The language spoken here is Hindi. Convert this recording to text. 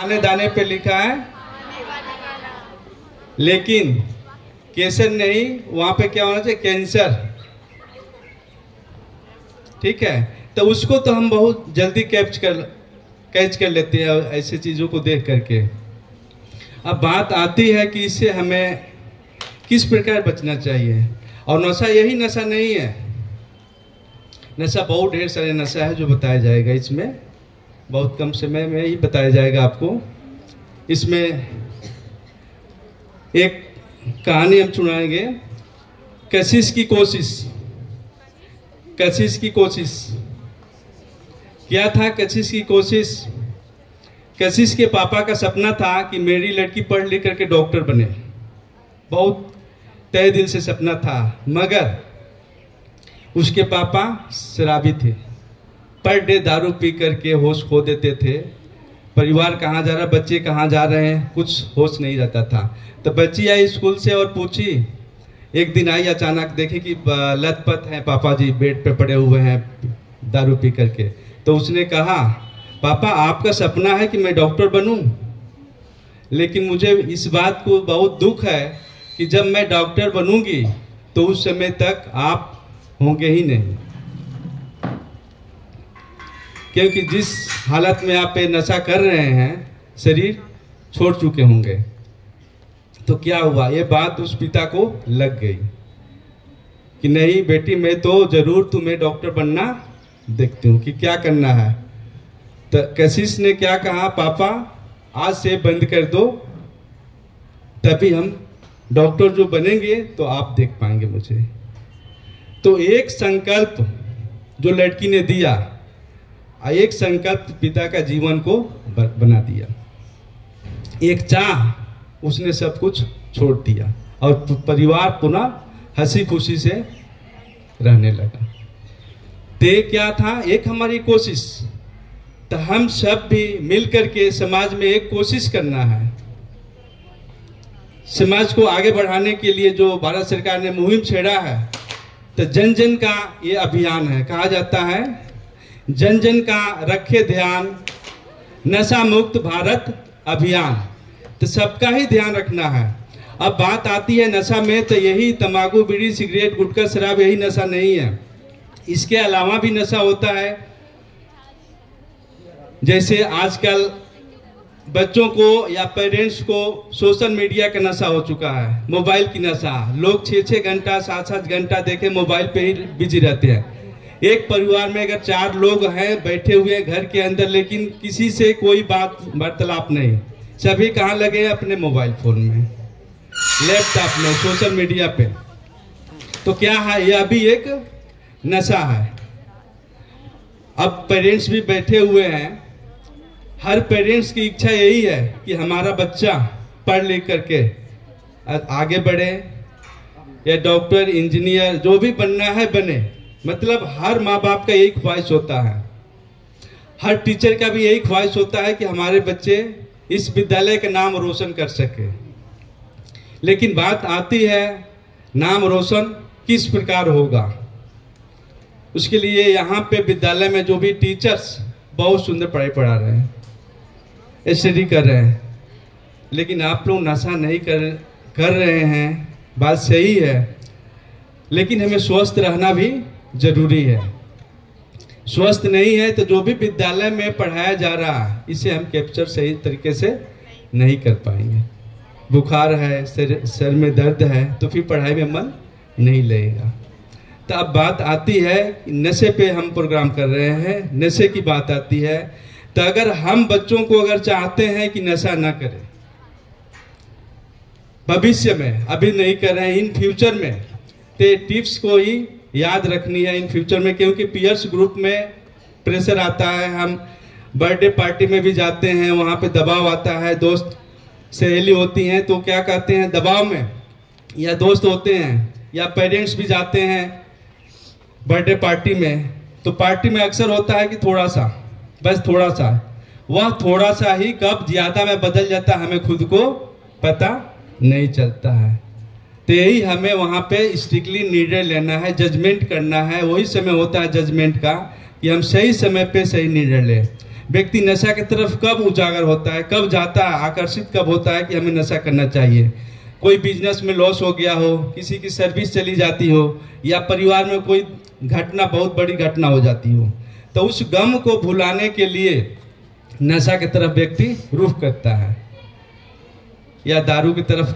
दाने दाने पे लिखा है, लेकिन केसर नहीं, वहां पे क्या होना चाहिए, कैंसर। ठीक है, तो उसको तो हम बहुत जल्दी कैच कर लेते हैं ऐसे चीजों को देख करके। अब बात आती है कि इससे हमें किस प्रकार बचना चाहिए। और नशा यही नशा नहीं है, नशा बहुत ढेर सारे नशा है जो बताया जाएगा इसमें, बहुत कम समय में ही बताया जाएगा आपको। इसमें एक कहानी हम सुनाएंगे, कशिश की कोशिश। कशिश की कोशिश क्या था? कशिश की कोशिश, कशिश के पापा का सपना था कि मेरी लड़की पढ़ लिख करके डॉक्टर बने, बहुत तहे दिल से सपना था। मगर उसके पापा शराबी थे, पर डे दारू पी करके होश खो देते थे। परिवार कहाँ जा रहा, बच्चे कहाँ जा रहे हैं, कुछ होश नहीं रहता था। तो बच्ची आई स्कूल से और पूछी, एक दिन आई अचानक, देखे कि लथपथ हैं पापा जी, बेड पे पड़े हुए हैं दारू पी करके। तो उसने कहा, पापा आपका सपना है कि मैं डॉक्टर बनूं, लेकिन मुझे इस बात को बहुत दुख है कि जब मैं डॉक्टर बनूंगी तो उस समय तक आप होंगे ही नहीं, क्योंकि जिस हालत में आप नशा कर रहे हैं शरीर छोड़ चुके होंगे। तो क्या हुआ, ये बात उस पिता को लग गई कि नहीं बेटी, मैं तो जरूर तुम्हें डॉक्टर बनना देखती हूँ कि क्या करना है। तो कशिश ने क्या कहा, पापा आज से बंद कर दो, तभी हम डॉक्टर जो बनेंगे तो आप देख पाएंगे मुझे। तो एक संकल्प जो लड़की ने दिया, एक संकल्प पिता का जीवन को बना दिया। एक चाह, उसने सब कुछ छोड़ दिया और परिवार पुनः हंसी खुशी से रहने लगा। ते क्या था, एक हमारी कोशिश। तो हम सब भी मिलकर के समाज में एक कोशिश करना है, समाज को आगे बढ़ाने के लिए जो भारत सरकार ने मुहिम छेड़ा है। तो जन जन का ये अभियान है, कहा जाता है जन जन का रखे ध्यान, नशा मुक्त भारत अभियान। तो सबका ही ध्यान रखना है। अब बात आती है नशा में, तो यही तंबाकू, बीड़ी, सिगरेट, गुटखा, शराब यही नशा नहीं है, इसके अलावा भी नशा होता है। जैसे आजकल बच्चों को या पेरेंट्स को सोशल मीडिया का नशा हो चुका है, मोबाइल की नशा। लोग 6-6 घंटा 7-7 घंटा देखे मोबाइल पे ही बिजी रहते हैं। एक परिवार में अगर 4 लोग हैं बैठे हुए घर के अंदर, लेकिन किसी से कोई बात वार्तालाप नहीं, सभी कहाँ लगे हैं, अपने मोबाइल फोन में, लैपटॉप में, सोशल मीडिया पे। तो क्या है, यह भी एक नशा है। अब पेरेंट्स भी बैठे हुए हैं, हर पेरेंट्स की इच्छा यही है कि हमारा बच्चा पढ़ लिख करके आगे बढ़े, या डॉक्टर, इंजीनियर, जो भी बनना है बने। मतलब हर माँ बाप का यही ख्वाहिश होता है, हर टीचर का भी यही ख्वाहिश होता है कि हमारे बच्चे इस विद्यालय का नाम रोशन कर सके। लेकिन बात आती है, नाम रोशन किस प्रकार होगा, उसके लिए यहाँ पे विद्यालय में जो भी टीचर्स बहुत सुंदर पढ़ाई पढ़ा रहे हैं, स्टडी कर रहे हैं, लेकिन आप लोग नशा नहीं कर रहे हैं, बात सही है, लेकिन हमें स्वस्थ रहना भी जरूरी है। स्वस्थ नहीं है तो जो भी विद्यालय में पढ़ाया जा रहा है, इसे हम कैप्चर सही तरीके से नहीं कर पाएंगे। बुखार है, सर में दर्द है, तो फिर पढ़ाई में मन नहीं लगेगा। तो अब बात आती है, नशे पे हम प्रोग्राम कर रहे हैं, नशे की बात आती है। तो अगर हम बच्चों को अगर चाहते हैं कि नशा ना करें भविष्य में, अभी नहीं कर रहे हैं, इन फ्यूचर में, तो टिप्स को ही याद रखनी है इन फ्यूचर में। क्योंकि पीयर्स ग्रुप में प्रेशर आता है, हम बर्थडे पार्टी में भी जाते हैं, वहाँ पे दबाव आता है, दोस्त सहेली होती हैं तो क्या कहते हैं, दबाव में, या दोस्त होते हैं या पेरेंट्स भी जाते हैं बर्थडे पार्टी में, तो पार्टी में अक्सर होता है कि थोड़ा सा, बस थोड़ा सा, वह थोड़ा सा ही कब ज़्यादा में बदल जाता है हमें खुद को पता नहीं चलता है। तो यही हमें वहाँ पे स्ट्रिक्टली निर्णय लेना है, जजमेंट करना है। वही समय होता है जजमेंट का कि हम सही समय पे सही निर्णय लें। व्यक्ति नशा की तरफ कब उजागर होता है, कब जाता है, आकर्षित कब होता है कि हमें नशा करना चाहिए। कोई बिजनेस में लॉस हो गया हो, किसी की सर्विस चली जाती हो, या परिवार में कोई घटना, बहुत बड़ी घटना हो जाती हो, तो उस गम को भुलाने के लिए नशा की तरफ व्यक्ति रुख करता है या दारू की तरफ